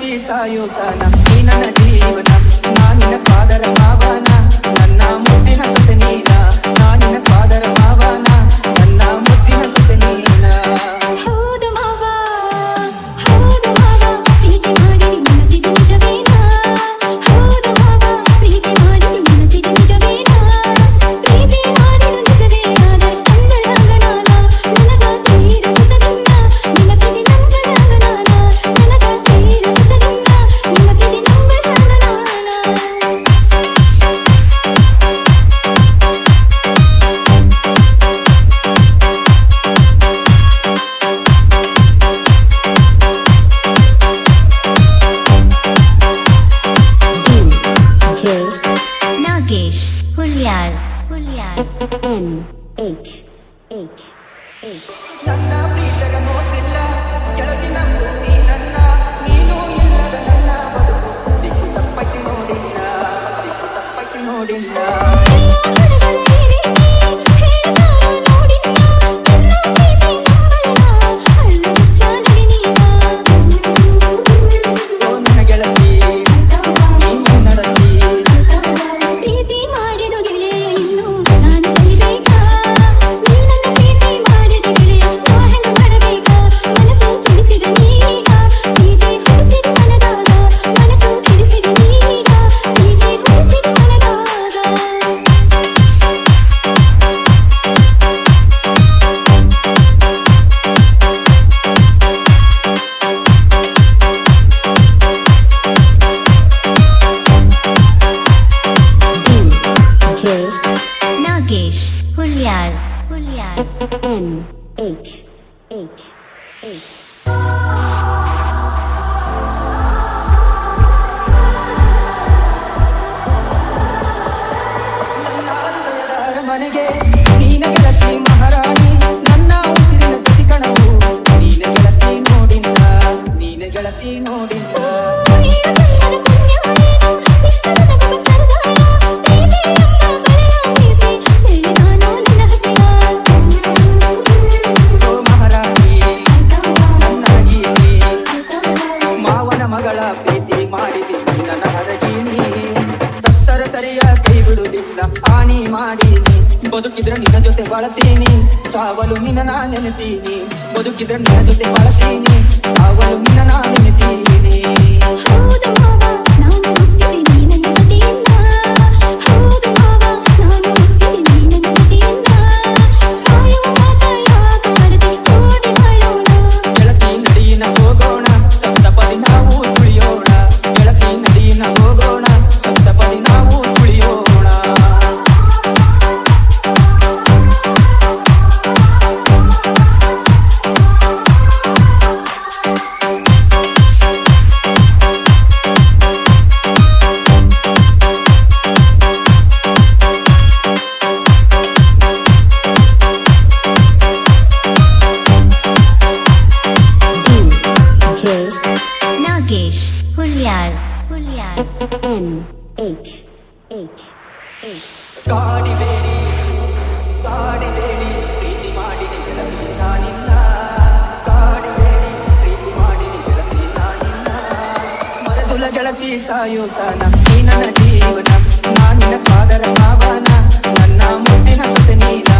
ಗೆಳತಿ ಸಾಯುತ್ತಾನ ನೀ ನನ್ನ ಜೀವನ ನಾನಿನ ಸ್ವಾದರ ಭಾವನ ನನ್ನ ಮುದ್ದಿನ ಸೊಸೆ ನೀನ ನಾನಿನ ಸ್ವಾದರ ಭಾವನ ನನ್ನ ಮುದ್ದಿನ ಸೊಸೆ ನೀನ ಹೌದು ಮಾವ ಹೌದು ಮಾವ ಪ್ರೀತಿ ಮಾಡಿ ನಿನಗೆ ನಿಜವೇನಾ ಹೌದು ಮಾವ ಪ್ರೀತಿ ಮಾಡಿ ನಿನಗೆ ನಿಜವೇನಾ ಪ್ರೀತಿ ಮಾಡಿ ನಿಜವೇನಾದ ತಂದರಾಗ ನನಗ ತೀರ ಹೊಸದನ್ನ ನಿನಗೆ ನಂಬಲಾಗ ನನಗ ತೀರ ಹೊಸದನ್ನ ನಿನಗೆ ನಂಬಲಾಗ ನಾಗೇಶ್ ಹುಲ್ಯಾಳ್ NH ನನ್ನ ಪ್ರೀತಗ ಮೋಸಿಲ್ಲ ಗೆಳತಿ ನಂಬು ನೀ ನನ್ನ ನೀನು ಇಲ್ಲದ ನನ್ನ ಬದುಕು ದಿಕ್ಕು ತಪ್ಪೈತಿ ನೋಡಿಲ್ಲ ದಿಕ್ಕು ತಪ್ಪೈತಿ ನೋಡಿಲ್ಲ ಓ ನನ್ನ ಗೆಳತಿ ನೀ ನನ್ನಡತಿ ಪ್ರೀತಿ ಮಾಡಿದ ಗೆಳೆಯ ಇನ್ನು ನಾನು ಕಲಿಬೇಕಾ ನೀ ನನ್ನ ಪ್ರೀತಿ ಮಾಡಿದ ಗೆಳೆಯ ನಾ ಹೆಂಗ ಮಾಡಬೇಕಾ ಮನಸ್ಸು ಕೆಡಿಸಿದ ನೀಗ ಪ್ರೀತಿ ಹೊರಿಸಿದ ಮನದಾಗ ಮನಸ್ಸು ಕೆಡಿಸಿದ ನೀಗ ಪ್ರೀತಿ ಹೊರಿಸಿದ ಮನದಾಗ ನಾಗೇಶ್ ಹುಲ್ಯಾಳ್ NH ಮನೆಗೆ ನೀನ ಗೆಳತಿ ಮಹಾರಾಣಿ ನನ್ನ ಉಸಿರಿನ ಗತಿ ಕಣವು ನೀನ ಗೆಳತಿ ನೋಡಿಲ್ಲ ನೀನ ಗೆಳತಿ ನೋಡಿಲ್ಲ ಓ ಮಹಾರಾಣಿ ನನ್ನ ಗೀತೆ ಮಾವನ ಮಗಳ ಪ್ರೀತಿ ಮಾಡಿದ್ದೀನಿ ನನ್ನ ಹರಗೀನಿ ಸತ್ತರ ಸರಿಯ ಕೈ ಬಿಡುವುದಿಲ್ಲ ಹಾನಿ ಮಾಡೀನಿ ಬದುಕಿದ್ರೆ ನಿನ್ನ ಜೊತೆ ಬಾಳತೀನಿ ಸಾವಲು ನಿನ್ನ ನಾ ನೆನೆತೀನಿ ಬದುಕಿದ್ರೆ ನಿನ್ನ ಜೊತೆ ಬಾಳತೀನಿ ಸಾವಲು ನಿನ್ನ ನಾ ನೆನೆತೀನಿ ಹೌದು ಮಾವ ನಾನು ಹುಟ್ಟಿದೆ ನೀ ನನ್ನ ಗತಿಯನ್ನ ಹೌದು ಮಾವ ನಾನು ಹುಟ್ಟಿದೆ ನೀ ನನ್ನ ಗತಿಯನ್ನ ಸಾಯುವ ಮಾತ ಯಾಕಾಡದೆ ಓಡಿ ಬಾಳೋಣ ಗೆಳತಿ ನಡಿನ ಹೋಗೋಣ ಸಪ್ತಪದಿ ನಾವು ತುಳಿಯೋಣ ಗೆಳತಿ ನಡಿನ ಹೋಗೋಣ ಸಪ್ತಪದಿ ನಾವು ತುಳಿಯೋಣ ನಾಗೇಶ್ ಹುಲ್ಯಾಳ್ NH ಕಾಡಿಬೇಡಿ ಕಾಡಿಬೇಡಿ ಪ್ರೀತಿ ಮಾಡಿದೆ ಗೆಳತಿ ನಾನಿನ್ನ ಕಾಡಿಬೇಡಿ ಪ್ರೀತಿ ಮಾಡಿದೆ ಗೆಳತಿ ನಾನಿನ್ನ ಮರದುಲ ಗೆಳತಿ ಸಾಯುತ್ತಾನ ನೀ ನನ್ನ ಜೀವನ ನಾನಿನ ಸ್ವಾದರ ಭಾವನ ನನ್ನ ಮುದ್ದಿನ ಸೊಸೆ ನೀನ